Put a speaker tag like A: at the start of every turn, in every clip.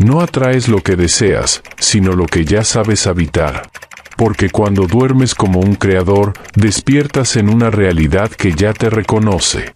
A: No atraes lo que deseas, sino lo que ya sabes habitar. Porque cuando duermes como un creador, despiertas en una realidad que ya te reconoce.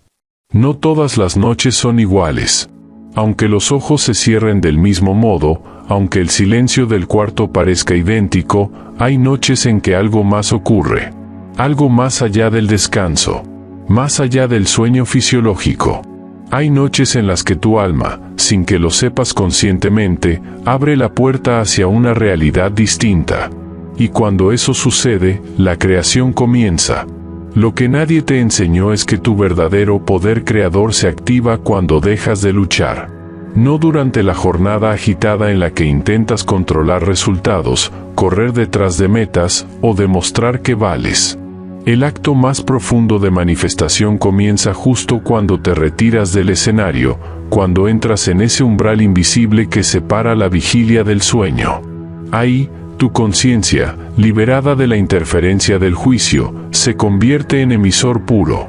A: No todas las noches son iguales. Aunque los ojos se cierren del mismo modo, aunque el silencio del cuarto parezca idéntico, hay noches en que algo más ocurre. Algo más allá del descanso. Más allá del sueño fisiológico. Hay noches en las que tu alma, sin que lo sepas conscientemente, abre la puerta hacia una realidad distinta. Y cuando eso sucede, la creación comienza. Lo que nadie te enseñó es que tu verdadero poder creador se activa cuando dejas de luchar. No durante la jornada agitada en la que intentas controlar resultados, correr detrás de metas o demostrar que vales. El acto más profundo de manifestación comienza justo cuando te retiras del escenario, cuando entras en ese umbral invisible que separa la vigilia del sueño. Ahí, tu conciencia, liberada de la interferencia del juicio, se convierte en emisor puro.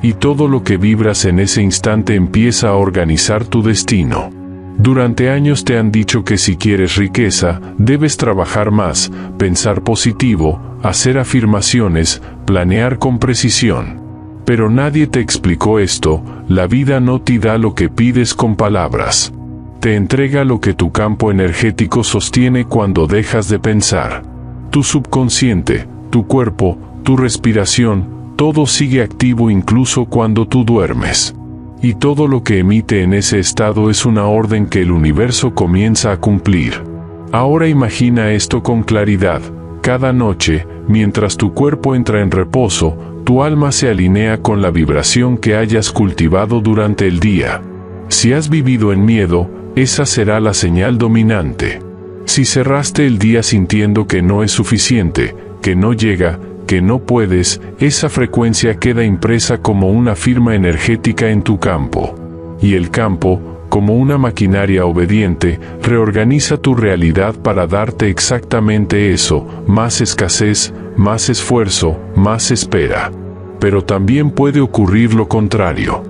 A: Y todo lo que vibras en ese instante empieza a organizar tu destino. Durante años te han dicho que si quieres riqueza, debes trabajar más, pensar positivo, hacer afirmaciones, planear con precisión. Pero nadie te explicó esto, la vida no te da lo que pides con palabras. Te entrega lo que tu campo energético sostiene cuando dejas de pensar. Tu subconsciente, tu cuerpo, tu respiración, todo sigue activo incluso cuando tú duermes. Y todo lo que emite en ese estado es una orden que el universo comienza a cumplir. Ahora imagina esto con claridad. Cada noche, mientras tu cuerpo entra en reposo, tu alma se alinea con la vibración que hayas cultivado durante el día. Si has vivido en miedo, esa será la señal dominante. Si cerraste el día sintiendo que no es suficiente, que no llega, que no puedes, esa frecuencia queda impresa como una firma energética en tu campo. Y el campo, como una maquinaria obediente, reorganiza tu realidad para darte exactamente eso: más escasez, más esfuerzo, más espera. Pero también puede ocurrir lo contrario.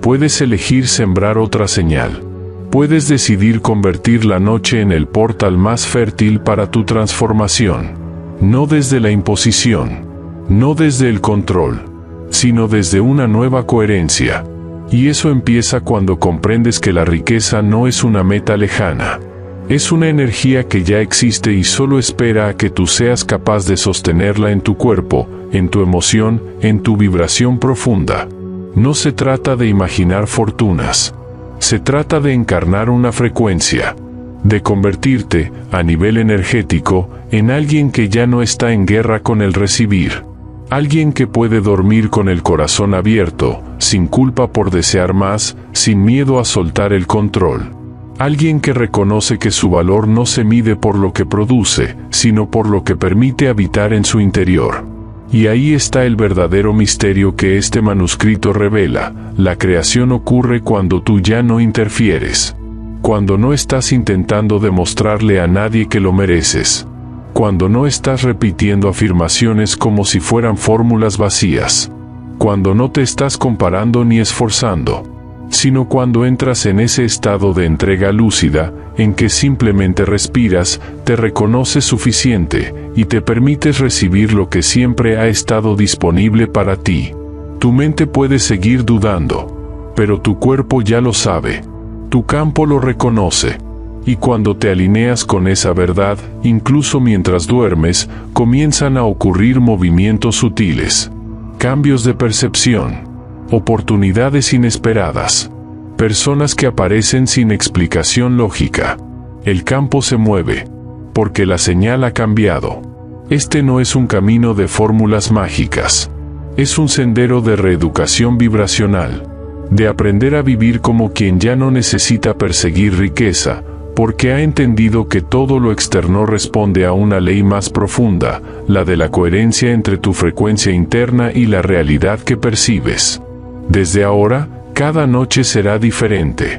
A: Puedes elegir sembrar otra señal. Puedes decidir convertir la noche en el portal más fértil para tu transformación. No desde la imposición, no desde el control, sino desde una nueva coherencia. Y eso empieza cuando comprendes que la riqueza no es una meta lejana. Es una energía que ya existe y solo espera a que tú seas capaz de sostenerla en tu cuerpo, en tu emoción, en tu vibración profunda. No se trata de imaginar fortunas. Se trata de encarnar una frecuencia. De convertirte, a nivel energético, en alguien que ya no está en guerra con el recibir. Alguien que puede dormir con el corazón abierto, sin culpa por desear más, sin miedo a soltar el control. Alguien que reconoce que su valor no se mide por lo que produce, sino por lo que permite habitar en su interior. Y ahí está el verdadero misterio que este manuscrito revela: la creación ocurre cuando tú ya no interfieres. Cuando no estás intentando demostrarle a nadie que lo mereces. Cuando no estás repitiendo afirmaciones como si fueran fórmulas vacías. Cuando no te estás comparando ni esforzando. Sino cuando entras en ese estado de entrega lúcida, en que simplemente respiras, te reconoces suficiente, y te permites recibir lo que siempre ha estado disponible para ti. Tu mente puede seguir dudando, pero tu cuerpo ya lo sabe. Tu campo lo reconoce. Y cuando te alineas con esa verdad, incluso mientras duermes, comienzan a ocurrir movimientos sutiles. Cambios de percepción. Oportunidades inesperadas. Personas que aparecen sin explicación lógica. El campo se mueve. Porque la señal ha cambiado. Este no es un camino de fórmulas mágicas. Es un sendero de reeducación vibracional. De aprender a vivir como quien ya no necesita perseguir riqueza, porque ha entendido que todo lo externo responde a una ley más profunda, la de la coherencia entre tu frecuencia interna y la realidad que percibes. Desde ahora, cada noche será diferente.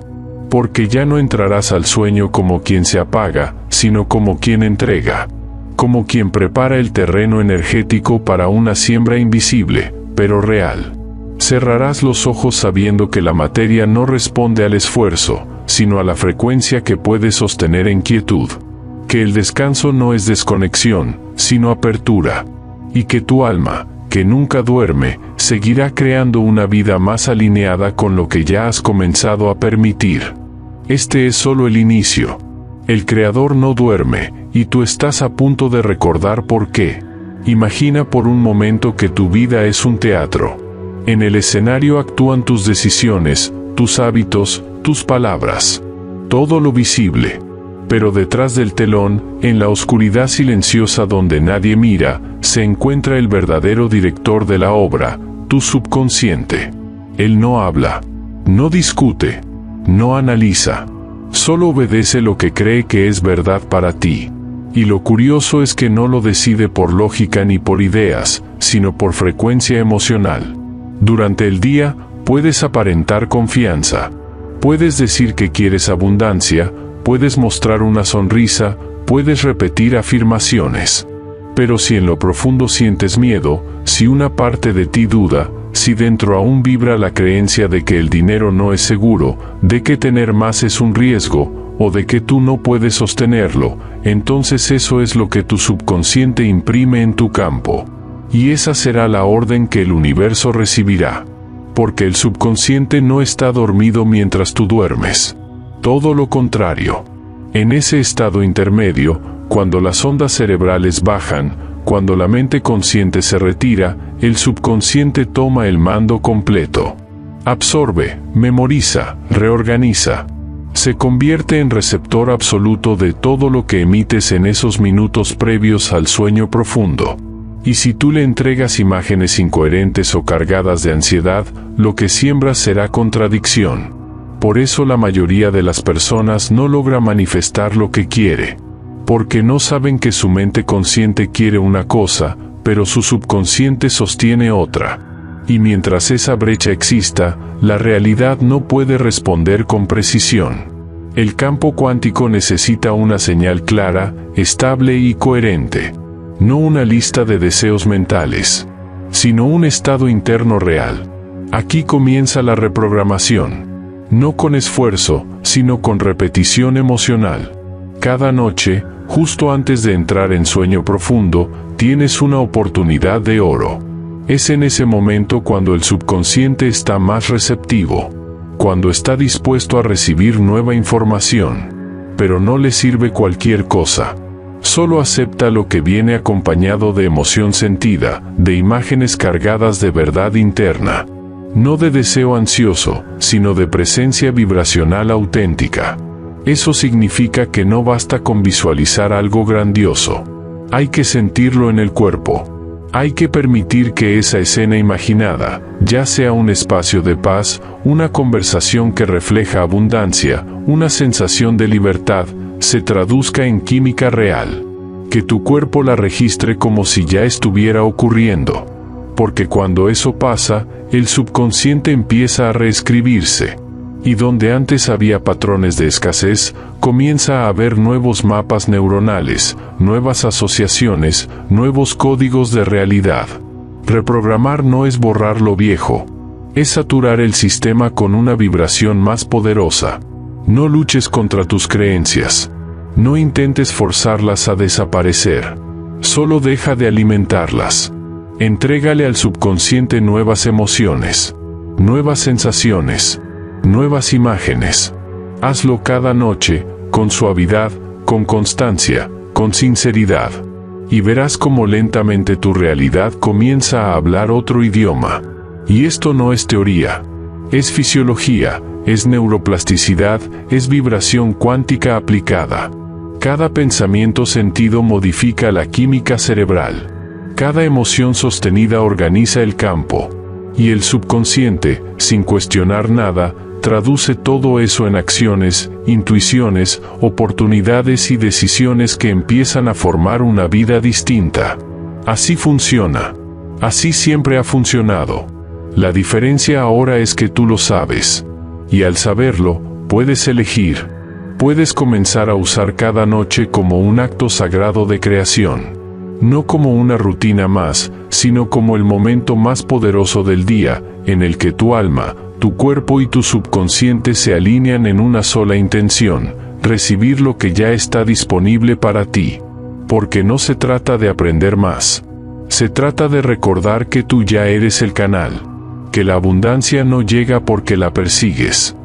A: Porque ya no entrarás al sueño como quien se apaga, sino como quien entrega. Como quien prepara el terreno energético para una siembra invisible, pero real. Cerrarás los ojos sabiendo que la materia no responde al esfuerzo, sino a la frecuencia que puedes sostener en quietud. Que el descanso no es desconexión, sino apertura. Y que tu alma, que nunca duerme, seguirá creando una vida más alineada con lo que ya has comenzado a permitir. Este es solo el inicio. El Creador no duerme, y tú estás a punto de recordar por qué. Imagina por un momento que tu vida es un teatro. En el escenario actúan tus decisiones, tus hábitos, tus palabras. Todo lo visible. Pero detrás del telón, en la oscuridad silenciosa donde nadie mira, se encuentra el verdadero director de la obra, tu subconsciente. Él no habla, no discute, no analiza. Solo obedece lo que cree que es verdad para ti. Y lo curioso es que no lo decide por lógica ni por ideas, sino por frecuencia emocional. Durante el día, puedes aparentar confianza. Puedes decir que quieres abundancia, puedes mostrar una sonrisa, puedes repetir afirmaciones. Pero si en lo profundo sientes miedo, si una parte de ti duda, si dentro aún vibra la creencia de que el dinero no es seguro, de que tener más es un riesgo, o de que tú no puedes sostenerlo, entonces eso es lo que tu subconsciente imprime en tu campo. Y esa será la orden que el universo recibirá. Porque el subconsciente no está dormido mientras tú duermes. Todo lo contrario. En ese estado intermedio, cuando las ondas cerebrales bajan, cuando la mente consciente se retira, el subconsciente toma el mando completo. Absorbe, memoriza, reorganiza. Se convierte en receptor absoluto de todo lo que emites en esos minutos previos al sueño profundo. Y si tú le entregas imágenes incoherentes o cargadas de ansiedad, lo que siembras será contradicción. Por eso la mayoría de las personas no logra manifestar lo que quiere. Porque no saben que su mente consciente quiere una cosa, pero su subconsciente sostiene otra. Y mientras esa brecha exista, la realidad no puede responder con precisión. El campo cuántico necesita una señal clara, estable y coherente. No una lista de deseos mentales, sino un estado interno real. Aquí comienza la reprogramación. No con esfuerzo, sino con repetición emocional. Cada noche, justo antes de entrar en sueño profundo, tienes una oportunidad de oro. Es en ese momento cuando el subconsciente está más receptivo, cuando está dispuesto a recibir nueva información. Pero no le sirve cualquier cosa. Solo acepta lo que viene acompañado de emoción sentida, de imágenes cargadas de verdad interna. No de deseo ansioso, sino de presencia vibracional auténtica. Eso significa que no basta con visualizar algo grandioso. Hay que sentirlo en el cuerpo. Hay que permitir que esa escena imaginada, ya sea un espacio de paz, una conversación que refleja abundancia, una sensación de libertad, se traduzca en química real. Que tu cuerpo la registre como si ya estuviera ocurriendo. Porque cuando eso pasa, el subconsciente empieza a reescribirse. Y donde antes había patrones de escasez, comienza a haber nuevos mapas neuronales, nuevas asociaciones, nuevos códigos de realidad. Reprogramar no es borrar lo viejo. Es saturar el sistema con una vibración más poderosa. No luches contra tus creencias. No intentes forzarlas a desaparecer. Solo deja de alimentarlas. Entrégale al subconsciente nuevas emociones, nuevas sensaciones, nuevas imágenes. Hazlo cada noche, con suavidad, con constancia, con sinceridad. Y verás cómo lentamente tu realidad comienza a hablar otro idioma. Y esto no es teoría. Es fisiología, es neuroplasticidad, es vibración cuántica aplicada. Cada pensamiento sentido modifica la química cerebral. Cada emoción sostenida organiza el campo. Y el subconsciente, sin cuestionar nada, traduce todo eso en acciones, intuiciones, oportunidades y decisiones que empiezan a formar una vida distinta. Así funciona. Así siempre ha funcionado. La diferencia ahora es que tú lo sabes. Y al saberlo, puedes elegir. Puedes comenzar a usar cada noche como un acto sagrado de creación. No como una rutina más, sino como el momento más poderoso del día, en el que tu alma, tu cuerpo y tu subconsciente se alinean en una sola intención: recibir lo que ya está disponible para ti. Porque no se trata de aprender más. Se trata de recordar que tú ya eres el canal. Que la abundancia no llega porque la persigues.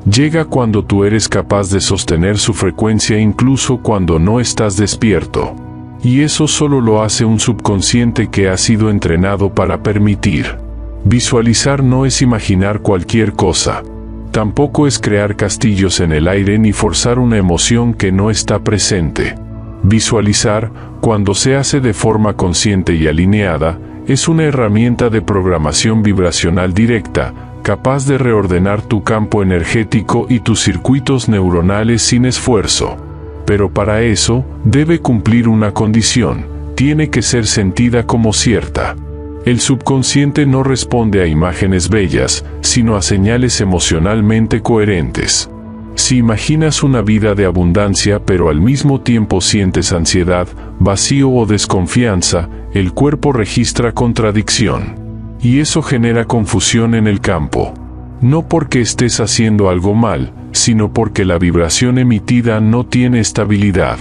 A: Llega cuando tú eres capaz de sostener su frecuencia incluso cuando no estás despierto. Y eso solo lo hace un subconsciente que ha sido entrenado para permitir. Visualizar no es imaginar cualquier cosa. Tampoco es crear castillos en el aire ni forzar una emoción que no está presente. Visualizar, cuando se hace de forma consciente y alineada, es una herramienta de programación vibracional directa, capaz de reordenar tu campo energético y tus circuitos neuronales sin esfuerzo. Pero para eso, debe cumplir una condición: tiene que ser sentida como cierta. El subconsciente no responde a imágenes bellas, sino a señales emocionalmente coherentes. Si imaginas una vida de abundancia pero al mismo tiempo sientes ansiedad, vacío o desconfianza, el cuerpo registra contradicción. Y eso genera confusión en el campo. No porque estés haciendo algo mal, sino porque la vibración emitida no tiene estabilidad.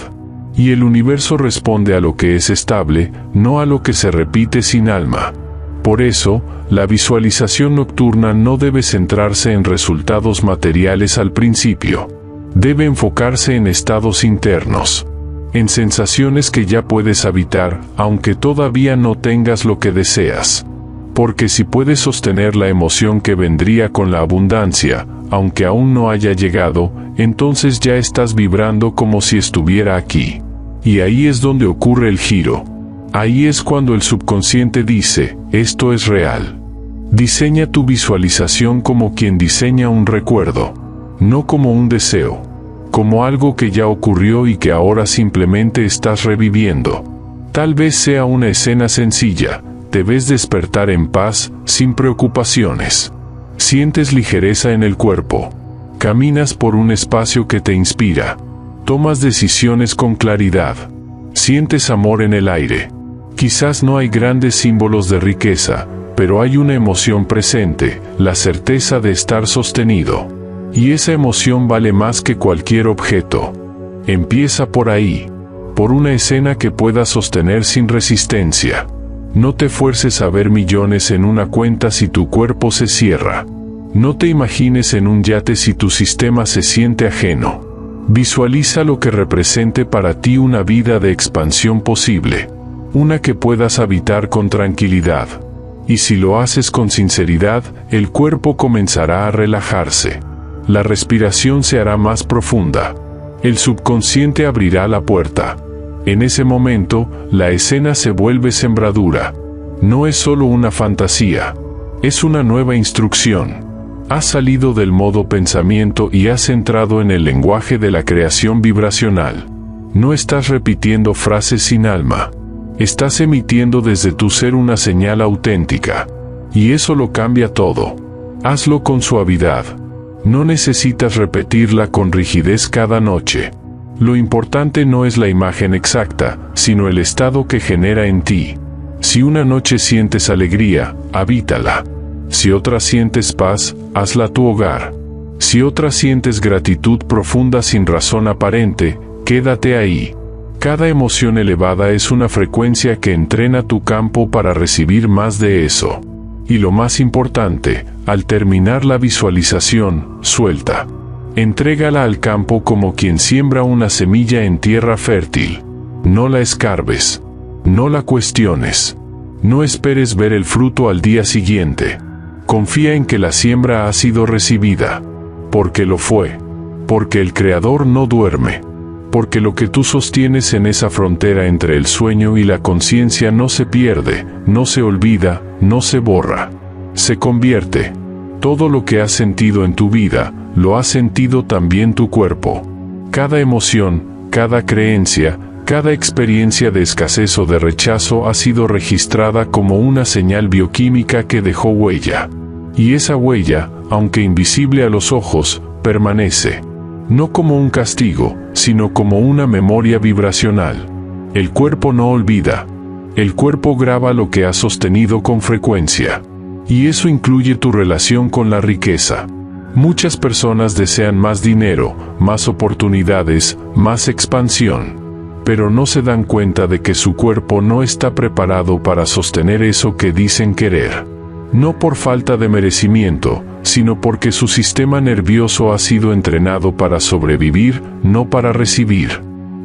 A: Y el universo responde a lo que es estable, no a lo que se repite sin alma. Por eso, la visualización nocturna no debe centrarse en resultados materiales al principio. Debe enfocarse en estados internos. En sensaciones que ya puedes habitar, aunque todavía no tengas lo que deseas. Porque si puedes sostener la emoción que vendría con la abundancia, aunque aún no haya llegado, entonces ya estás vibrando como si estuviera aquí. Y ahí es donde ocurre el giro. Ahí es cuando el subconsciente dice: esto es real. Diseña tu visualización como quien diseña un recuerdo, no como un deseo, como algo que ya ocurrió y que ahora simplemente estás reviviendo. Tal vez sea una escena sencilla: te ves despertar en paz, sin preocupaciones. Sientes ligereza en el cuerpo. Caminas por un espacio que te inspira. Tomas decisiones con claridad. Sientes amor en el aire. Quizás no hay grandes símbolos de riqueza, pero hay una emoción presente, la certeza de estar sostenido. Y esa emoción vale más que cualquier objeto. Empieza por ahí, por una escena que puedas sostener sin resistencia. No te fuerces a ver millones en una cuenta si tu cuerpo se cierra. No te imagines en un yate si tu sistema se siente ajeno. Visualiza lo que represente para ti una vida de expansión posible. Una que puedas habitar con tranquilidad. Y si lo haces con sinceridad, el cuerpo comenzará a relajarse. La respiración se hará más profunda. El subconsciente abrirá la puerta. En ese momento, la escena se vuelve sembradura. No es solo una fantasía. Es una nueva instrucción. Has salido del modo pensamiento y has entrado en el lenguaje de la creación vibracional. No estás repitiendo frases sin alma. Estás emitiendo desde tu ser una señal auténtica. Y eso lo cambia todo. Hazlo con suavidad. No necesitas repetirla con rigidez cada noche. Lo importante no es la imagen exacta, sino el estado que genera en ti. Si una noche sientes alegría, habítala. Si otra sientes paz, hazla tu hogar. Si otra sientes gratitud profunda sin razón aparente, quédate ahí. Cada emoción elevada es una frecuencia que entrena tu campo para recibir más de eso. Y lo más importante, al terminar la visualización, suelta. Entrégala al campo como quien siembra una semilla en tierra fértil. No la escarbes. No la cuestiones. No esperes ver el fruto al día siguiente. Confía en que la siembra ha sido recibida. Porque lo fue. Porque el Creador no duerme. Porque lo que tú sostienes en esa frontera entre el sueño y la conciencia no se pierde, no se olvida, no se borra. Se convierte. Todo lo que has sentido en tu vida, lo ha sentido también tu cuerpo. Cada emoción, cada creencia, cada experiencia de escasez o de rechazo ha sido registrada como una señal bioquímica que dejó huella. Y esa huella, aunque invisible a los ojos, permanece. No como un castigo, sino como una memoria vibracional. El cuerpo no olvida. El cuerpo graba lo que ha sostenido con frecuencia. Y eso incluye tu relación con la riqueza. Muchas personas desean más dinero, más oportunidades, más expansión. Pero no se dan cuenta de que su cuerpo no está preparado para sostener eso que dicen querer. No por falta de merecimiento, sino porque su sistema nervioso ha sido entrenado para sobrevivir, no para recibir.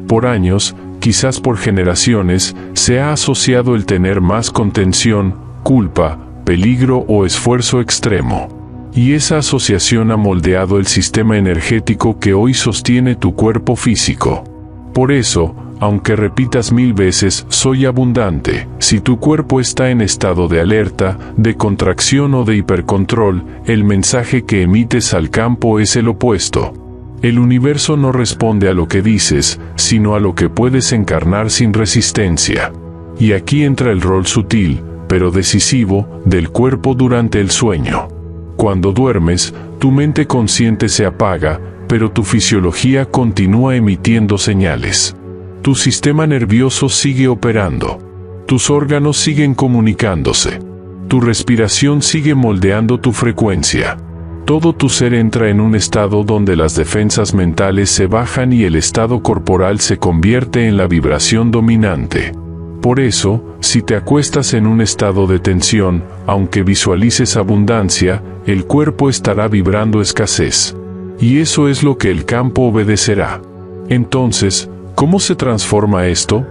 A: Por años, quizás por generaciones, se ha asociado el tener más contención, culpa, peligro o esfuerzo extremo. Y esa asociación ha moldeado el sistema energético que hoy sostiene tu cuerpo físico. Por eso, aunque repitas 1000 veces, soy abundante, si tu cuerpo está en estado de alerta, de contracción o de hipercontrol, el mensaje que emites al campo es el opuesto. El universo no responde a lo que dices, sino a lo que puedes encarnar sin resistencia. Y aquí entra el rol sutil, pero decisivo, del cuerpo durante el sueño. Cuando duermes, tu mente consciente se apaga, pero tu fisiología continúa emitiendo señales. Tu sistema nervioso sigue operando. Tus órganos siguen comunicándose. Tu respiración sigue moldeando tu frecuencia. Todo tu ser entra en un estado donde las defensas mentales se bajan y el estado corporal se convierte en la vibración dominante. Por eso, si te acuestas en un estado de tensión, aunque visualices abundancia, el cuerpo estará vibrando escasez. Y eso es lo que el campo obedecerá. Entonces, ¿cómo se transforma esto?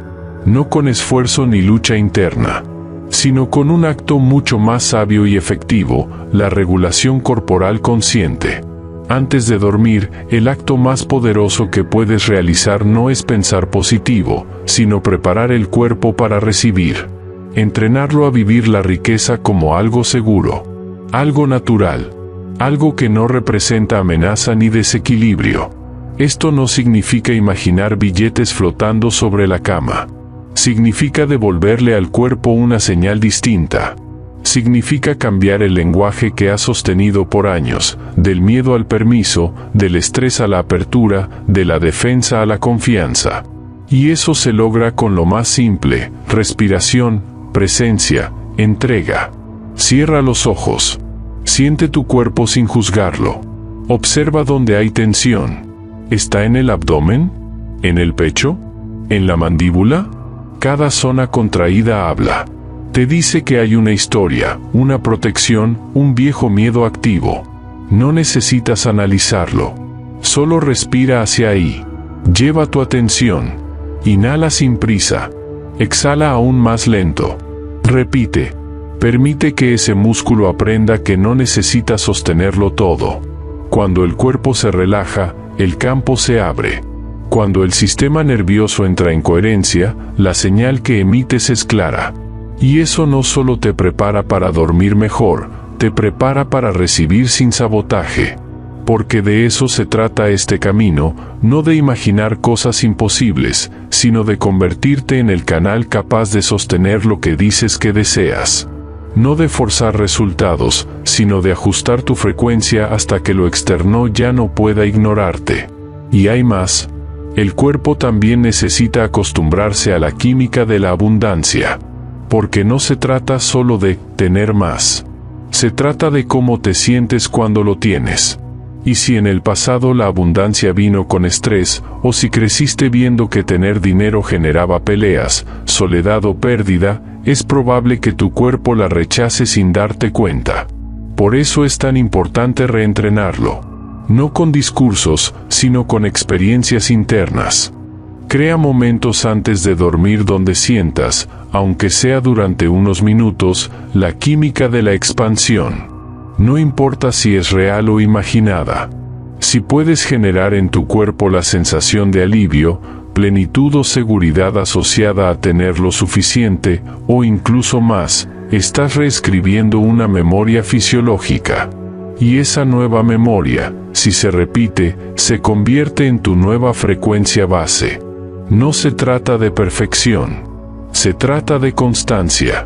A: No con esfuerzo ni lucha interna, sino con un acto mucho más sabio y efectivo, la regulación corporal consciente. Antes de dormir, el acto más poderoso que puedes realizar no es pensar positivo, sino preparar el cuerpo para recibir. Entrenarlo a vivir la riqueza como algo seguro, algo natural, algo que no representa amenaza ni desequilibrio. Esto no significa imaginar billetes flotando sobre la cama. Significa devolverle al cuerpo una señal distinta. Significa cambiar el lenguaje que ha sostenido por años, del miedo al permiso, del estrés a la apertura, de la defensa a la confianza. Y eso se logra con lo más simple: respiración, presencia, entrega. Cierra los ojos. Siente tu cuerpo sin juzgarlo. Observa dónde hay tensión. ¿Está en el abdomen? ¿En el pecho? ¿En la mandíbula? Cada zona contraída habla. Te dice que hay una historia, una protección, un viejo miedo activo. No necesitas analizarlo. Solo respira hacia ahí. Lleva tu atención. Inhala sin prisa. Exhala aún más lento. Repite. Permite que ese músculo aprenda que no necesita sostenerlo todo. Cuando el cuerpo se relaja, el campo se abre. Cuando el sistema nervioso entra en coherencia, la señal que emites es clara. Y eso no solo te prepara para dormir mejor, te prepara para recibir sin sabotaje. Porque de eso se trata este camino, no de imaginar cosas imposibles, sino de convertirte en el canal capaz de sostener lo que dices que deseas. No de forzar resultados, sino de ajustar tu frecuencia hasta que lo externo ya no pueda ignorarte. Y hay más. El cuerpo también necesita acostumbrarse a la química de la abundancia. Porque no se trata solo de tener más. Se trata de cómo te sientes cuando lo tienes. Y si en el pasado la abundancia vino con estrés, o si creciste viendo que tener dinero generaba peleas, soledad o pérdida, es probable que tu cuerpo la rechace sin darte cuenta. Por eso es tan importante reentrenarlo. No con discursos, sino con experiencias internas. Crea momentos antes de dormir donde sientas, aunque sea durante unos minutos, la química de la expansión. No importa si es real o imaginada. Si puedes generar en tu cuerpo la sensación de alivio, plenitud o seguridad asociada a tener lo suficiente, o incluso más, estás reescribiendo una memoria fisiológica. Y esa nueva memoria, si se repite, se convierte en tu nueva frecuencia base. No se trata de perfección. Se trata de constancia.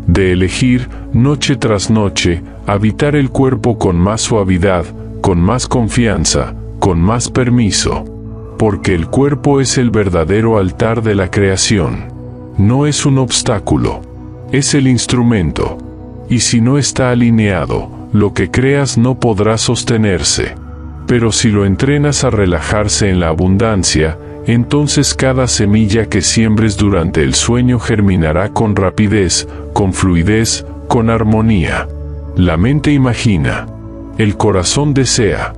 A: De elegir, noche tras noche, habitar el cuerpo con más suavidad, con más confianza, con más permiso. Porque el cuerpo es el verdadero altar de la creación. No es un obstáculo. Es el instrumento. Y si no está alineado, lo que creas no podrá sostenerse. Pero si lo entrenas a relajarse en la abundancia, entonces cada semilla que siembres durante el sueño germinará con rapidez, con fluidez, con armonía. La mente imagina, el corazón desea,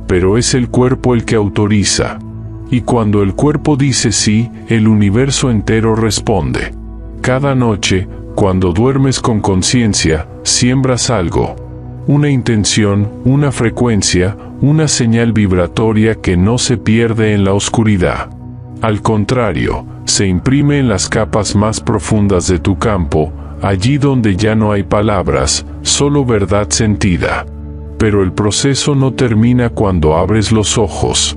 A: pero es el cuerpo el que autoriza. Y cuando el cuerpo dice sí, el universo entero responde. Cada noche, cuando duermes con conciencia, siembras algo. Una intención, una frecuencia, una señal vibratoria que no se pierde en la oscuridad. Al contrario, se imprime en las capas más profundas de tu campo, allí donde ya no hay palabras, solo verdad sentida. Pero el proceso no termina cuando abres los ojos.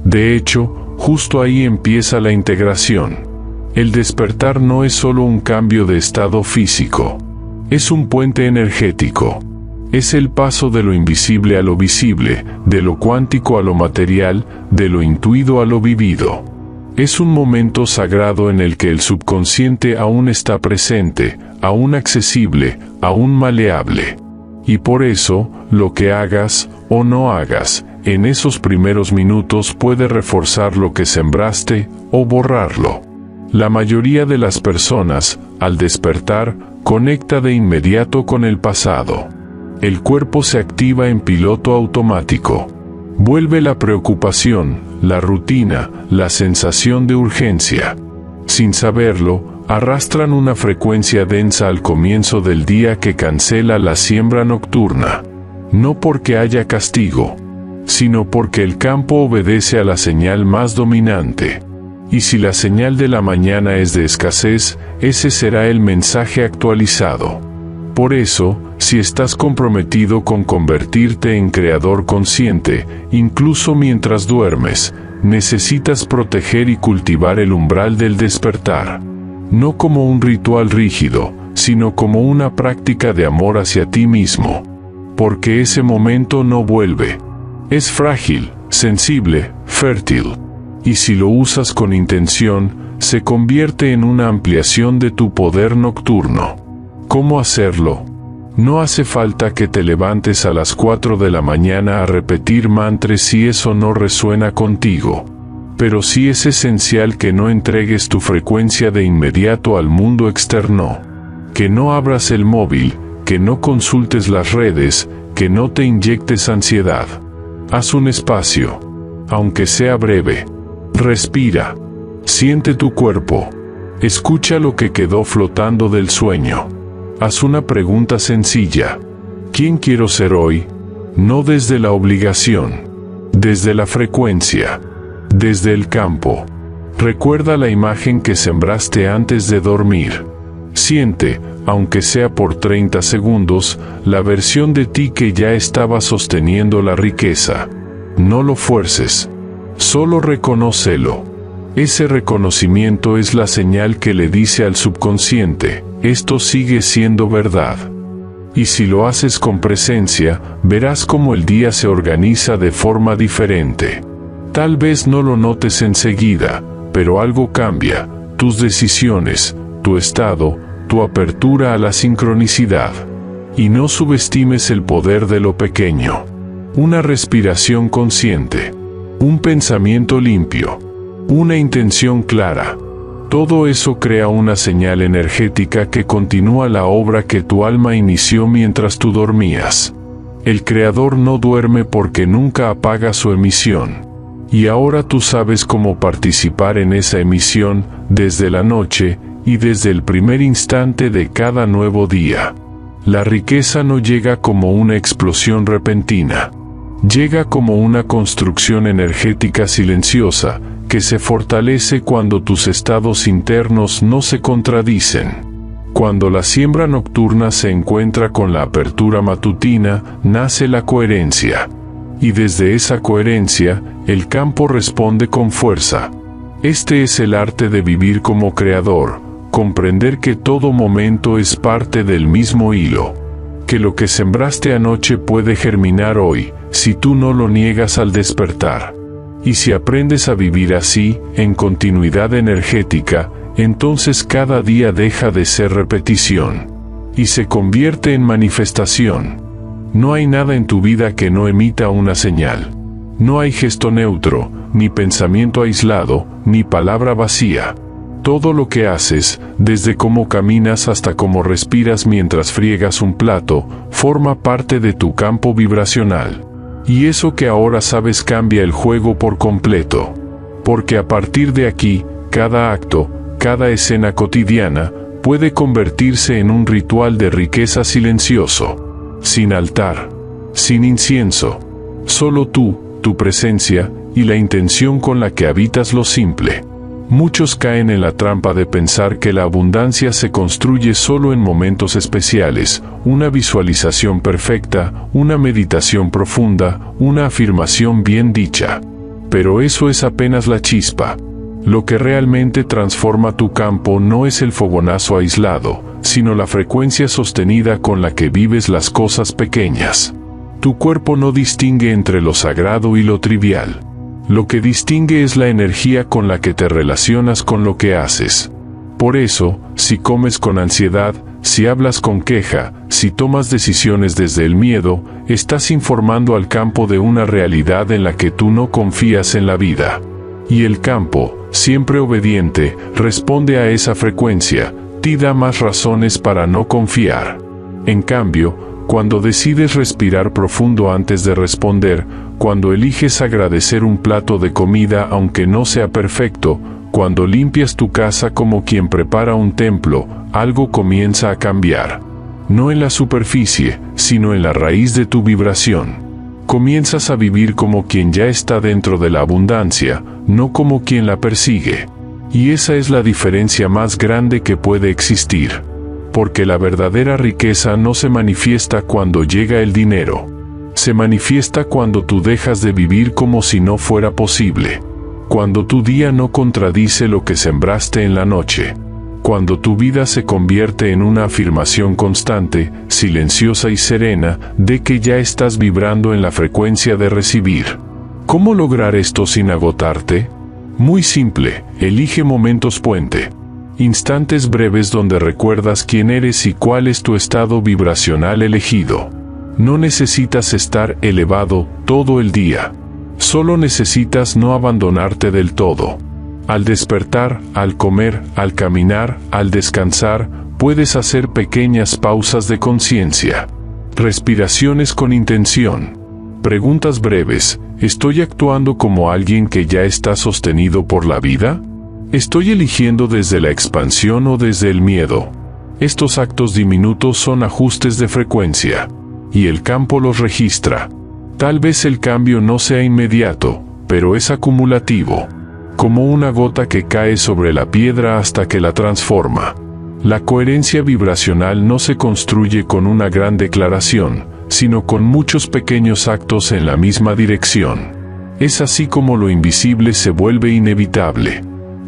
A: De hecho, justo ahí empieza la integración. El despertar no es solo un cambio de estado físico. Es un puente energético. Es el paso de lo invisible a lo visible, de lo cuántico a lo material, de lo intuido a lo vivido. Es un momento sagrado en el que el subconsciente aún está presente, aún accesible, aún maleable. Y por eso, lo que hagas, o no hagas, en esos primeros minutos puede reforzar lo que sembraste, o borrarlo. La mayoría de las personas, al despertar, conecta de inmediato con el pasado. El cuerpo se activa en piloto automático. Vuelve la preocupación, la rutina, la sensación de urgencia. Sin saberlo, arrastran una frecuencia densa al comienzo del día que cancela la siembra nocturna. No porque haya castigo, sino porque el campo obedece a la señal más dominante. Y si la señal de la mañana es de escasez, ese será el mensaje actualizado. Por eso, si estás comprometido con convertirte en creador consciente, incluso mientras duermes, necesitas proteger y cultivar el umbral del despertar. No como un ritual rígido, sino como una práctica de amor hacia ti mismo. Porque ese momento no vuelve. Es frágil, sensible, fértil. Y si lo usas con intención, se convierte en una ampliación de tu poder nocturno. ¿Cómo hacerlo? No hace falta que te levantes a las 4 de la mañana a repetir mantras si eso no resuena contigo. Pero sí es esencial que no entregues tu frecuencia de inmediato al mundo externo. Que no abras el móvil, que no consultes las redes, que no te inyectes ansiedad. Haz un espacio, aunque sea breve. Respira. Siente tu cuerpo. Escucha lo que quedó flotando del sueño. Haz una pregunta sencilla. ¿Quién quiero ser hoy? No desde la obligación. Desde la frecuencia. Desde el campo. Recuerda la imagen que sembraste antes de dormir. Siente, aunque sea por 30 segundos, la versión de ti que ya estaba sosteniendo la riqueza. No lo fuerces. Solo reconócelo. Ese reconocimiento es la señal que le dice al subconsciente, esto sigue siendo verdad. Y si lo haces con presencia, verás cómo el día se organiza de forma diferente. Tal vez no lo notes enseguida, pero algo cambia, tus decisiones, tu estado, tu apertura a la sincronicidad. Y no subestimes el poder de lo pequeño. Una respiración consciente. Un pensamiento limpio. Una intención clara. Todo eso crea una señal energética que continúa la obra que tu alma inició mientras tú dormías. El Creador no duerme porque nunca apaga su emisión. Y ahora tú sabes cómo participar en esa emisión, desde la noche, y desde el primer instante de cada nuevo día. La riqueza no llega como una explosión repentina. Llega como una construcción energética silenciosa, que se fortalece cuando tus estados internos no se contradicen. Cuando la siembra nocturna se encuentra con la apertura matutina, nace la coherencia. Y desde esa coherencia, el campo responde con fuerza. Este es el arte de vivir como creador, comprender que todo momento es parte del mismo hilo. Que lo que sembraste anoche puede germinar hoy, si tú no lo niegas al despertar. Y si aprendes a vivir así, en continuidad energética, entonces cada día deja de ser repetición. y se convierte en manifestación. No hay nada en tu vida que no emita una señal. No hay gesto neutro, ni pensamiento aislado, ni palabra vacía. Todo lo que haces, desde cómo caminas hasta cómo respiras mientras friegas un plato, forma parte de tu campo vibracional. Y eso que ahora sabes cambia el juego por completo. Porque a partir de aquí, cada acto, cada escena cotidiana, puede convertirse en un ritual de riqueza silencioso. Sin altar, sin incienso. Solo tú, tu presencia, y la intención con la que habitas lo simple. Muchos caen en la trampa de pensar que la abundancia se construye solo en momentos especiales, una visualización perfecta, una meditación profunda, una afirmación bien dicha. Pero eso es apenas la chispa. Lo que realmente transforma tu campo no es el fogonazo aislado, sino la frecuencia sostenida con la que vives las cosas pequeñas. Tu cuerpo no distingue entre lo sagrado y lo trivial. Lo que distingue es la energía con la que te relacionas con lo que haces. Por eso, si comes con ansiedad, si hablas con queja, si tomas decisiones desde el miedo, estás informando al campo de una realidad en la que tú no confías en la vida. Y el campo, siempre obediente, responde a esa frecuencia, te da más razones para no confiar. En cambio, cuando decides respirar profundo antes de responder, cuando eliges agradecer un plato de comida aunque no sea perfecto, cuando limpias tu casa como quien prepara un templo, algo comienza a cambiar. No en la superficie, sino en la raíz de tu vibración. Comienzas a vivir como quien ya está dentro de la abundancia, no como quien la persigue. Y esa es la diferencia más grande que puede existir. Porque la verdadera riqueza no se manifiesta cuando llega el dinero. Se manifiesta cuando tú dejas de vivir como si no fuera posible. Cuando tu día no contradice lo que sembraste en la noche. Cuando tu vida se convierte en una afirmación constante, silenciosa y serena, de que ya estás vibrando en la frecuencia de recibir. ¿Cómo lograr esto sin agotarte? Muy simple, elige momentos puente. Instantes breves donde recuerdas quién eres y cuál es tu estado vibracional elegido. No necesitas estar elevado todo el día. Solo necesitas no abandonarte del todo. Al despertar, al comer, al caminar, al descansar, puedes hacer pequeñas pausas de conciencia. Respiraciones con intención. Preguntas breves. ¿Estoy actuando como alguien que ya está sostenido por la vida? ¿Estoy eligiendo desde la expansión o desde el miedo? Estos actos diminutos son ajustes de frecuencia, y el campo los registra. Tal vez el cambio no sea inmediato, pero es acumulativo, como una gota que cae sobre la piedra hasta que la transforma. La coherencia vibracional no se construye con una gran declaración, sino con muchos pequeños actos en la misma dirección. Es así como lo invisible se vuelve inevitable.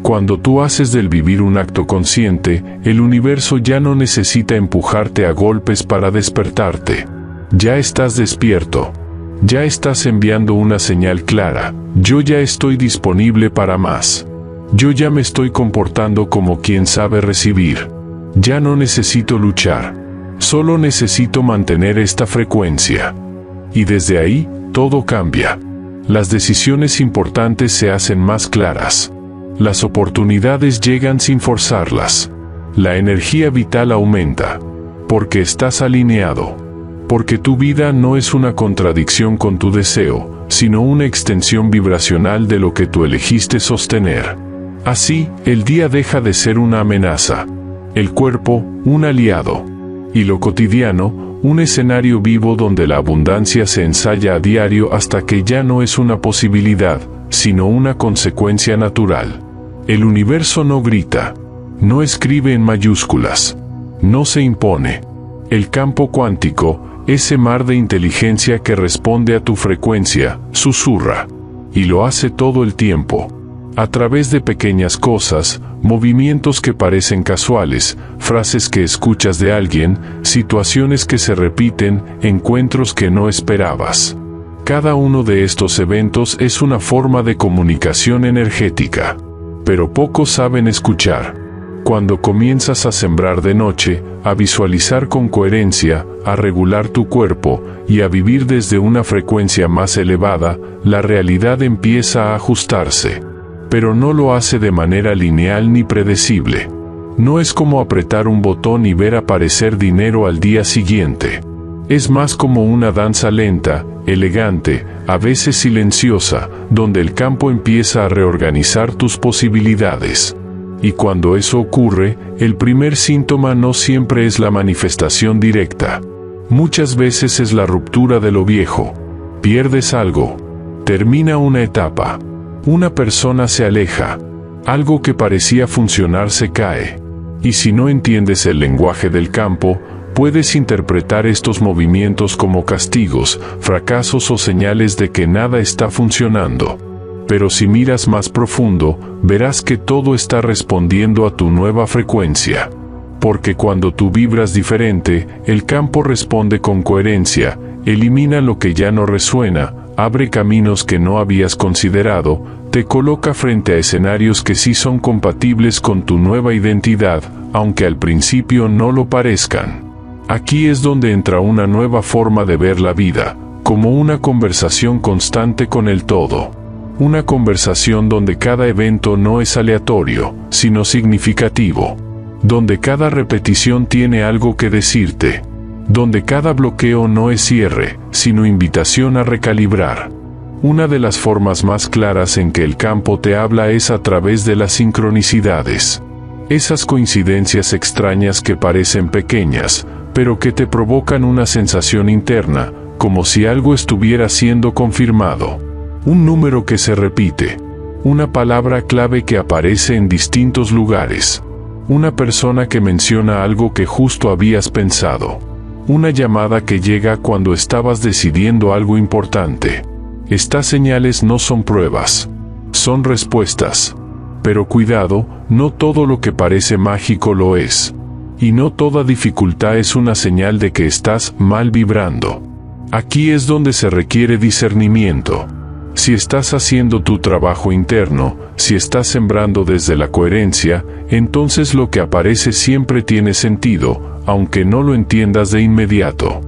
A: Cuando tú haces del vivir un acto consciente, el universo ya no necesita empujarte a golpes para despertarte. Ya estás despierto. Ya estás enviando una señal clara. Yo ya estoy disponible para más. Yo ya me estoy comportando como quien sabe recibir. Ya no necesito luchar. Solo necesito mantener esta frecuencia. Y desde ahí, todo cambia. Las decisiones importantes se hacen más claras. Las oportunidades llegan sin forzarlas. La energía vital aumenta. Porque estás alineado. Porque tu vida no es una contradicción con tu deseo, sino una extensión vibracional de lo que tú elegiste sostener. Así, el día deja de ser una amenaza. El cuerpo, un aliado. Y lo cotidiano, un escenario vivo donde la abundancia se ensaya a diario hasta que ya no es una posibilidad, sino una consecuencia natural. El universo no grita, no escribe en mayúsculas, no se impone. El campo cuántico, ese mar de inteligencia que responde a tu frecuencia, susurra, y lo hace todo el tiempo. A través de pequeñas cosas, movimientos que parecen casuales, frases que escuchas de alguien, situaciones que se repiten, encuentros que no esperabas. Cada uno de estos eventos es una forma de comunicación energética. Pero pocos saben escuchar. Cuando comienzas a sembrar de noche, a visualizar con coherencia, a regular tu cuerpo y a vivir desde una frecuencia más elevada, la realidad empieza a ajustarse. Pero no lo hace de manera lineal ni predecible. No es como apretar un botón y ver aparecer dinero al día siguiente. Es más como una danza lenta, elegante, a veces silenciosa, donde el campo empieza a reorganizar tus posibilidades. Y cuando eso ocurre, el primer síntoma no siempre es la manifestación directa. Muchas veces es la ruptura de lo viejo. Pierdes algo. Termina una etapa. Una persona se aleja. Algo que parecía funcionar se cae. Y si no entiendes el lenguaje del campo, puedes interpretar estos movimientos como castigos, fracasos o señales de que nada está funcionando. Pero si miras más profundo, verás que todo está respondiendo a tu nueva frecuencia. Porque cuando tú vibras diferente, el campo responde con coherencia, elimina lo que ya no resuena, abre caminos que no habías considerado, te coloca frente a escenarios que sí son compatibles con tu nueva identidad, aunque al principio no lo parezcan. Aquí es donde entra una nueva forma de ver la vida, como una conversación constante con el todo. Una conversación donde cada evento no es aleatorio, sino significativo. Donde cada repetición tiene algo que decirte. Donde cada bloqueo no es cierre, sino invitación a recalibrar. Una de las formas más claras en que el campo te habla es a través de las sincronicidades. Esas coincidencias extrañas que parecen pequeñas, pero que te provocan una sensación interna, como si algo estuviera siendo confirmado. Un número que se repite. Una palabra clave que aparece en distintos lugares. Una persona que menciona algo que justo habías pensado. Una llamada que llega cuando estabas decidiendo algo importante. Estas señales no son pruebas. Son respuestas. Pero cuidado, no todo lo que parece mágico lo es. Y no toda dificultad es una señal de que estás mal vibrando. Aquí es donde se requiere discernimiento. Si estás haciendo tu trabajo interno, si estás sembrando desde la coherencia, entonces lo que aparece siempre tiene sentido, aunque no lo entiendas de inmediato.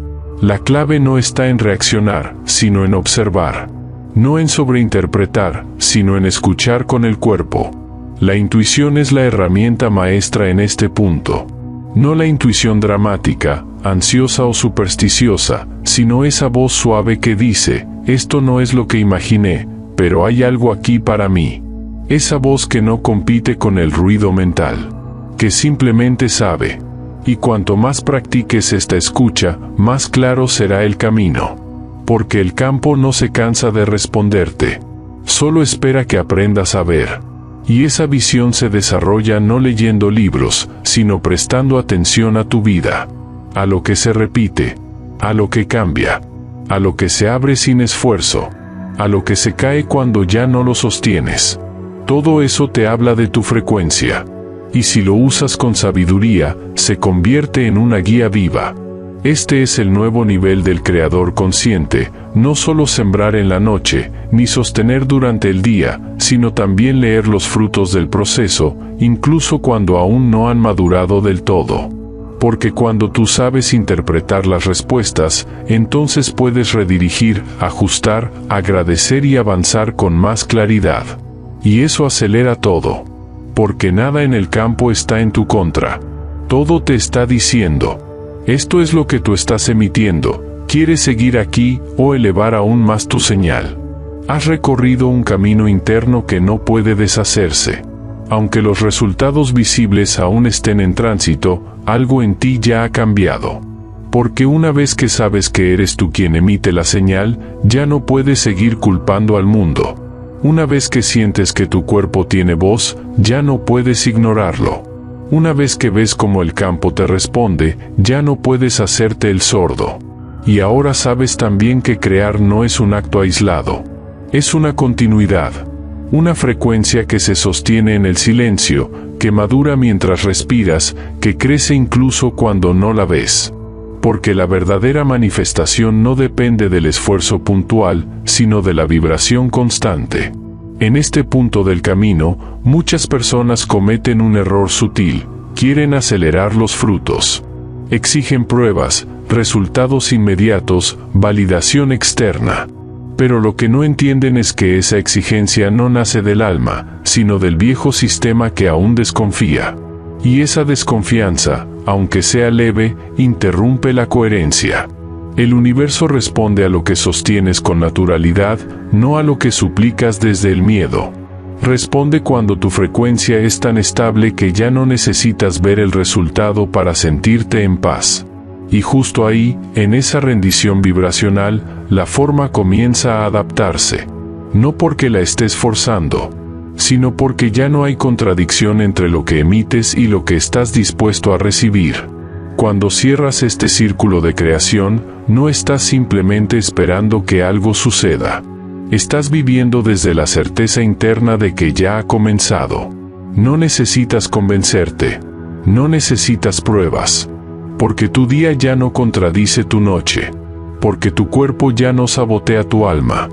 A: La clave no está en reaccionar, sino en observar. No en sobreinterpretar, sino en escuchar con el cuerpo. La intuición es la herramienta maestra en este punto. No la intuición dramática, ansiosa o supersticiosa, sino esa voz suave que dice, esto no es lo que imaginé, pero hay algo aquí para mí. Esa voz que no compite con el ruido mental, que simplemente sabe. Y cuanto más practiques esta escucha, más claro será el camino. Porque el campo no se cansa de responderte. Solo espera que aprendas a ver. Y esa visión se desarrolla no leyendo libros, sino prestando atención a tu vida. A lo que se repite. A lo que cambia. A lo que se abre sin esfuerzo. A lo que se cae cuando ya no lo sostienes. Todo eso te habla de tu frecuencia. Y si lo usas con sabiduría, se convierte en una guía viva. Este es el nuevo nivel del creador consciente, no solo sembrar en la noche, ni sostener durante el día, sino también leer los frutos del proceso, incluso cuando aún no han madurado del todo. Porque cuando tú sabes interpretar las respuestas, entonces puedes redirigir, ajustar, agradecer y avanzar con más claridad. Y eso acelera todo. Porque nada en el campo está en tu contra. Todo te está diciendo. Esto es lo que tú estás emitiendo. ¿Quieres seguir aquí o elevar aún más tu señal? Has recorrido un camino interno que no puede deshacerse. Aunque los resultados visibles aún estén en tránsito, algo en ti ya ha cambiado. Porque una vez que sabes que eres tú quien emite la señal, ya no puedes seguir culpando al mundo. Una vez que sientes que tu cuerpo tiene voz, ya no puedes ignorarlo. Una vez que ves cómo el campo te responde, ya no puedes hacerte el sordo. Y ahora sabes también que crear no es un acto aislado. Es una continuidad. Una frecuencia que se sostiene en el silencio, que madura mientras respiras, que crece incluso cuando no la ves. Porque la verdadera manifestación no depende del esfuerzo puntual, sino de la vibración constante. En este punto del camino, muchas personas cometen un error sutil: quieren acelerar los frutos. Exigen pruebas, resultados inmediatos, validación externa. Pero lo que no entienden es que esa exigencia no nace del alma, sino del viejo sistema que aún desconfía. Y esa desconfianza, aunque sea leve, interrumpe la coherencia. El universo responde a lo que sostienes con naturalidad, no a lo que suplicas desde el miedo. Responde cuando tu frecuencia es tan estable que ya no necesitas ver el resultado para sentirte en paz. Y justo ahí, en esa rendición vibracional, la forma comienza a adaptarse. No porque la estés forzando, sino porque ya no hay contradicción entre lo que emites y lo que estás dispuesto a recibir. Cuando cierras este círculo de creación, no estás simplemente esperando que algo suceda. Estás viviendo desde la certeza interna de que ya ha comenzado. No necesitas convencerte. No necesitas pruebas. Porque tu día ya no contradice tu noche. Porque tu cuerpo ya no sabotea tu alma.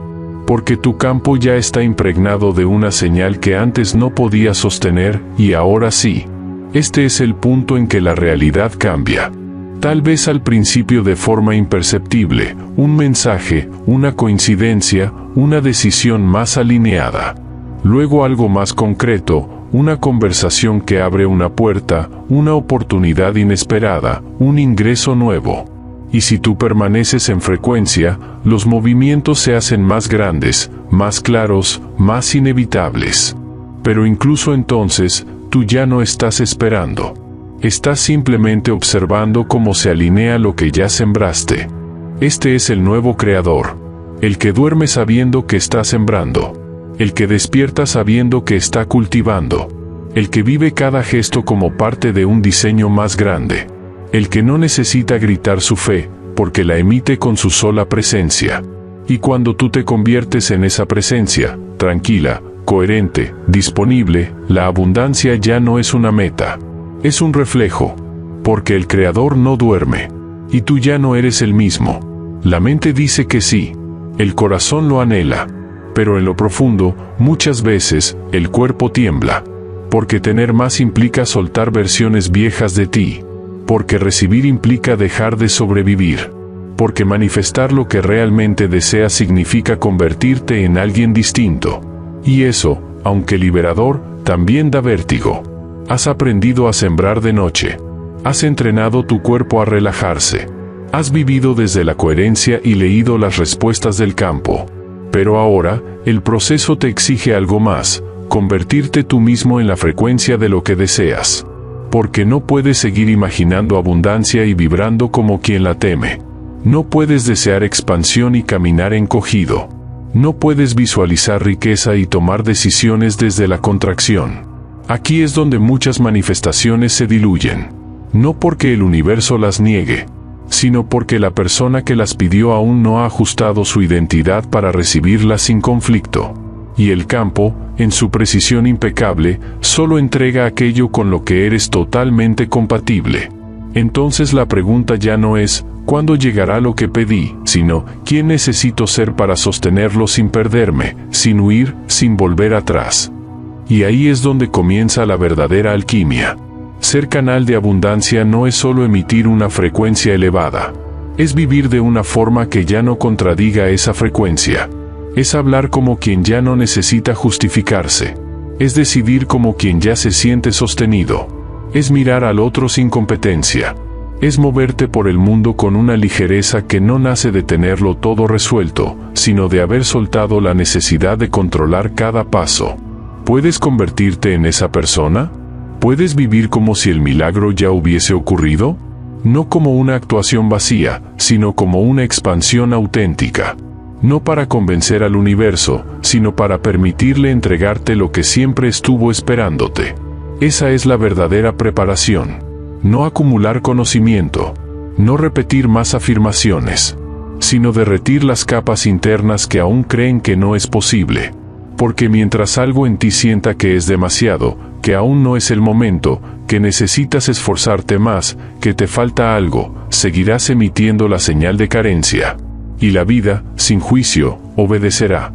A: Porque tu campo ya está impregnado de una señal que antes no podía sostener, y ahora sí. Este es el punto en que la realidad cambia. Tal vez al principio de forma imperceptible, un mensaje, una coincidencia, una decisión más alineada. Luego algo más concreto, una conversación que abre una puerta, una oportunidad inesperada, un ingreso nuevo. Y si tú permaneces en frecuencia, los movimientos se hacen más grandes, más claros, más inevitables. Pero incluso entonces, tú ya no estás esperando. Estás simplemente observando cómo se alinea lo que ya sembraste. Este es el nuevo creador. El que duerme sabiendo que está sembrando. El que despierta sabiendo que está cultivando. El que vive cada gesto como parte de un diseño más grande. El que no necesita gritar su fe, porque la emite con su sola presencia. Y cuando tú te conviertes en esa presencia, tranquila, coherente, disponible, la abundancia ya no es una meta. Es un reflejo. Porque el Creador no duerme. Y tú ya no eres el mismo. La mente dice que sí. El corazón lo anhela. Pero en lo profundo, muchas veces, el cuerpo tiembla. Porque tener más implica soltar versiones viejas de ti. Porque recibir implica dejar de sobrevivir. Porque manifestar lo que realmente deseas significa convertirte en alguien distinto. Y eso, aunque liberador, también da vértigo. Has aprendido a sembrar de noche. Has entrenado tu cuerpo a relajarse. Has vivido desde la coherencia y leído las respuestas del campo. Pero ahora, el proceso te exige algo más: convertirte tú mismo en la frecuencia de lo que deseas. Porque no puedes seguir imaginando abundancia y vibrando como quien la teme. No puedes desear expansión y caminar encogido. No puedes visualizar riqueza y tomar decisiones desde la contracción. Aquí es donde muchas manifestaciones se diluyen. No porque el universo las niegue, sino porque la persona que las pidió aún no ha ajustado su identidad para recibirlas sin conflicto. Y el campo, en su precisión impecable, solo entrega aquello con lo que eres totalmente compatible. Entonces la pregunta ya no es ¿cuándo llegará lo que pedí?, sino ¿quién necesito ser para sostenerlo sin perderme, sin huir, sin volver atrás? Y ahí es donde comienza la verdadera alquimia. Ser canal de abundancia no es solo emitir una frecuencia elevada. Es vivir de una forma que ya no contradiga esa frecuencia. Es hablar como quien ya no necesita justificarse. Es decidir como quien ya se siente sostenido. Es mirar al otro sin competencia. Es moverte por el mundo con una ligereza que no nace de tenerlo todo resuelto, sino de haber soltado la necesidad de controlar cada paso. ¿Puedes convertirte en esa persona? ¿Puedes vivir como si el milagro ya hubiese ocurrido? No como una actuación vacía, sino como una expansión auténtica. No para convencer al universo, sino para permitirle entregarte lo que siempre estuvo esperándote. Esa es la verdadera preparación. No acumular conocimiento, no repetir más afirmaciones, sino derretir las capas internas que aún creen que no es posible. Porque mientras algo en ti sienta que es demasiado, que aún no es el momento, que necesitas esforzarte más, que te falta algo, seguirás emitiendo la señal de carencia. Y la vida, sin juicio, obedecerá.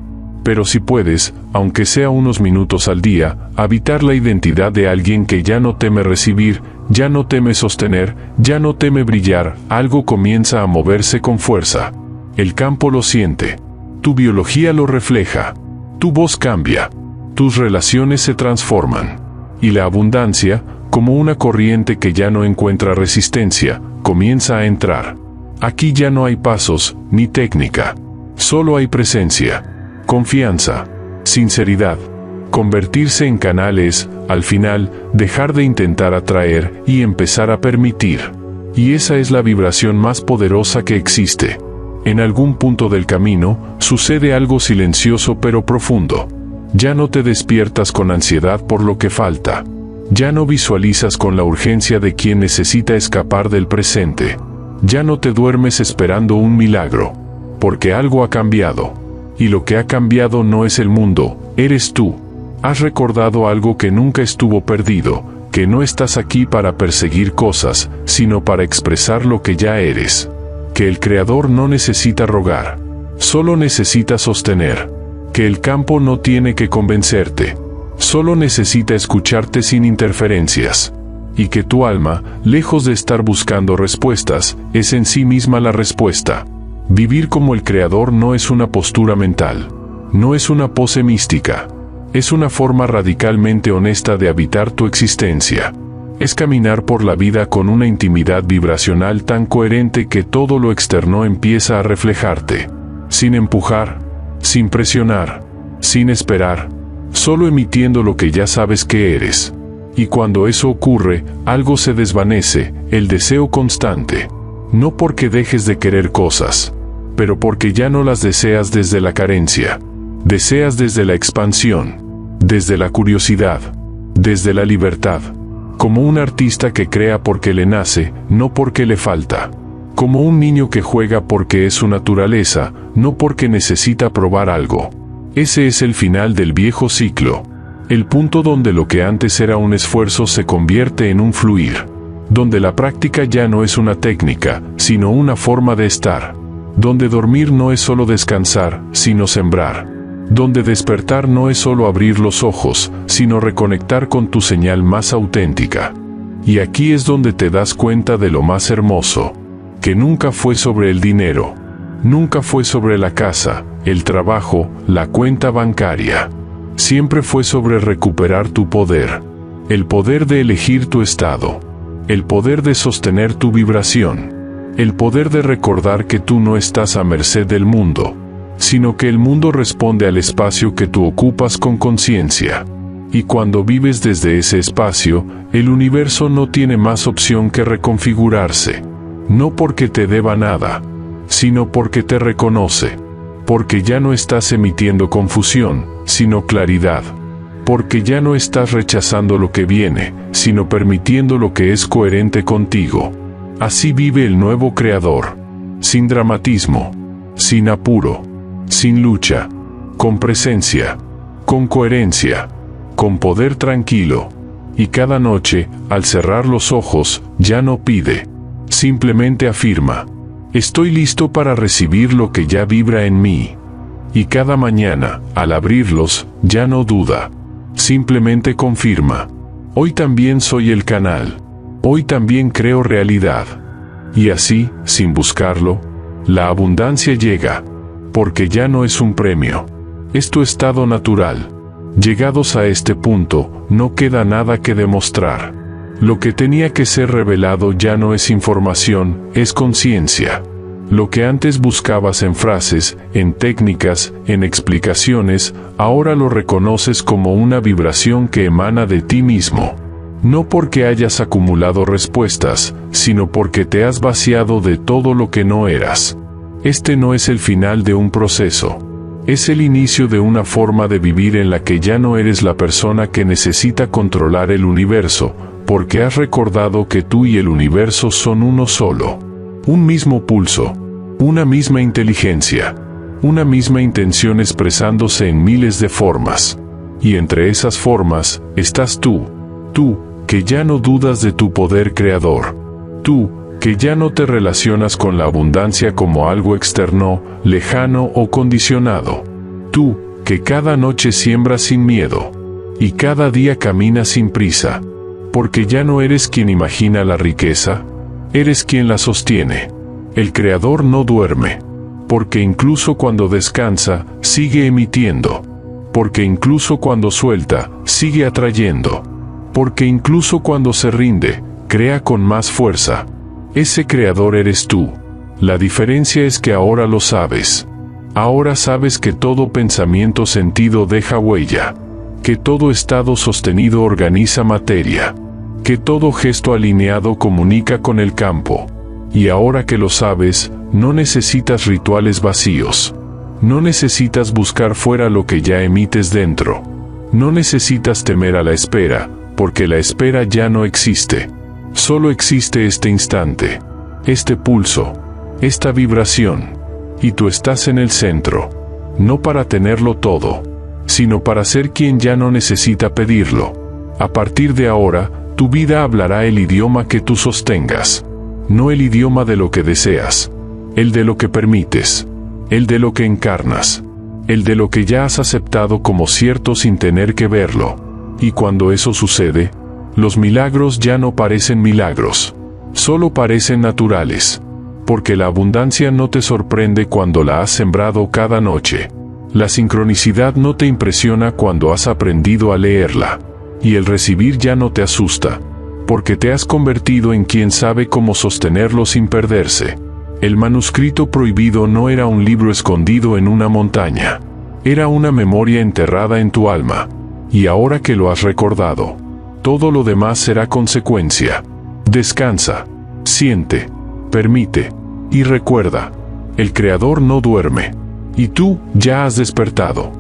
A: Pero si puedes, aunque sea unos minutos al día, habitar la identidad de alguien que ya no teme recibir, ya no teme sostener, ya no teme brillar, algo comienza a moverse con fuerza. El campo lo siente. Tu biología lo refleja. Tu voz cambia. Tus relaciones se transforman. Y la abundancia, como una corriente que ya no encuentra resistencia, comienza a entrar. Aquí ya no hay pasos, ni técnica. Solo hay presencia, confianza, sinceridad. Convertirse en canales, al final, dejar de intentar atraer y empezar a permitir. Y esa es la vibración más poderosa que existe. En algún punto del camino, sucede algo silencioso pero profundo. Ya no te despiertas con ansiedad por lo que falta. Ya no visualizas con la urgencia de quien necesita escapar del presente. Ya no te duermes esperando un milagro, porque algo ha cambiado. Y lo que ha cambiado no es el mundo, eres tú. Has recordado algo que nunca estuvo perdido, que no estás aquí para perseguir cosas, sino para expresar lo que ya eres. Que el Creador no necesita rogar, solo necesita sostener. Que el campo no tiene que convencerte, solo necesita escucharte sin interferencias. Y que tu alma, lejos de estar buscando respuestas, es en sí misma la respuesta. Vivir como el Creador no es una postura mental, no es una pose mística, es una forma radicalmente honesta de habitar tu existencia. Es caminar por la vida con una intimidad vibracional tan coherente que todo lo externo empieza a reflejarte, sin empujar, sin presionar, sin esperar, solo emitiendo lo que ya sabes que eres. Y cuando eso ocurre, algo se desvanece, el deseo constante. No porque dejes de querer cosas, pero porque ya no las deseas desde la carencia. Deseas desde la expansión, desde la curiosidad, desde la libertad. Como un artista que crea porque le nace, no porque le falta. Como un niño que juega porque es su naturaleza, no porque necesita probar algo. Ese es el final del viejo ciclo. El punto donde lo que antes era un esfuerzo se convierte en un fluir. Donde la práctica ya no es una técnica, sino una forma de estar. Donde dormir no es solo descansar, sino sembrar. Donde despertar no es solo abrir los ojos, sino reconectar con tu señal más auténtica. Y aquí es donde te das cuenta de lo más hermoso. Que nunca fue sobre el dinero. Nunca fue sobre la casa, el trabajo, la cuenta bancaria. Siempre fue sobre recuperar tu poder. El poder de elegir tu estado. El poder de sostener tu vibración. El poder de recordar que tú no estás a merced del mundo, sino que el mundo responde al espacio que tú ocupas con conciencia. Y cuando vives desde ese espacio, el universo no tiene más opción que reconfigurarse. No porque te deba nada, sino porque te reconoce. Porque ya no estás emitiendo confusión, sino claridad. Porque ya no estás rechazando lo que viene, sino permitiendo lo que es coherente contigo. Así vive el nuevo Creador. Sin dramatismo, sin apuro, sin lucha, con presencia, con coherencia, con poder tranquilo. Y cada noche, al cerrar los ojos, ya no pide. Simplemente afirma: estoy listo para recibir lo que ya vibra en mí. Y cada mañana, al abrirlos, ya no duda. Simplemente confirma: hoy también soy el canal. Hoy también creo realidad. Y así, sin buscarlo, la abundancia llega. Porque ya no es un premio. Es tu estado natural. Llegados a este punto, no queda nada que demostrar. Lo que tenía que ser revelado ya no es información, es conciencia. Lo que antes buscabas en frases, en técnicas, en explicaciones, ahora lo reconoces como una vibración que emana de ti mismo. No porque hayas acumulado respuestas, sino porque te has vaciado de todo lo que no eras. Este no es el final de un proceso. Es el inicio de una forma de vivir en la que ya no eres la persona que necesita controlar el universo, porque has recordado que tú y el universo son uno solo. Un mismo pulso, una misma inteligencia, una misma intención expresándose en miles de formas. Y entre esas formas, estás tú, que ya no dudas de tu poder creador. Tú, que ya no te relacionas con la abundancia como algo externo, lejano o condicionado. Tú, porque cada noche siembras sin miedo, y cada día caminas sin prisa, porque ya no eres quien imagina la riqueza, eres quien la sostiene. El Creador no duerme, porque incluso cuando descansa, sigue emitiendo, porque incluso cuando suelta, sigue atrayendo, porque incluso cuando se rinde, crea con más fuerza. Ese Creador eres tú. La diferencia es que ahora lo sabes. Ahora sabes que todo pensamiento sentido deja huella, que todo estado sostenido organiza materia, que todo gesto alineado comunica con el campo. Y ahora que lo sabes, no necesitas rituales vacíos. No necesitas buscar fuera lo que ya emites dentro. No necesitas temer a la espera, porque la espera ya no existe. Solo existe este instante, este pulso, esta vibración. Y tú estás en el centro, no para tenerlo todo, sino para ser quien ya no necesita pedirlo. A partir de ahora, tu vida hablará el idioma que tú sostengas, no el idioma de lo que deseas, el de lo que permites, el de lo que encarnas, el de lo que ya has aceptado como cierto sin tener que verlo. Y cuando eso sucede, los milagros ya no parecen milagros, solo parecen naturales. Porque la abundancia no te sorprende cuando la has sembrado cada noche. La sincronicidad no te impresiona cuando has aprendido a leerla. Y el recibir ya no te asusta, porque te has convertido en quien sabe cómo sostenerlo sin perderse. El manuscrito prohibido no era un libro escondido en una montaña. Era una memoria enterrada en tu alma. Y ahora que lo has recordado, todo lo demás será consecuencia. Descansa, siente, permite. Y recuerda, el Creador no duerme, y tú ya has despertado.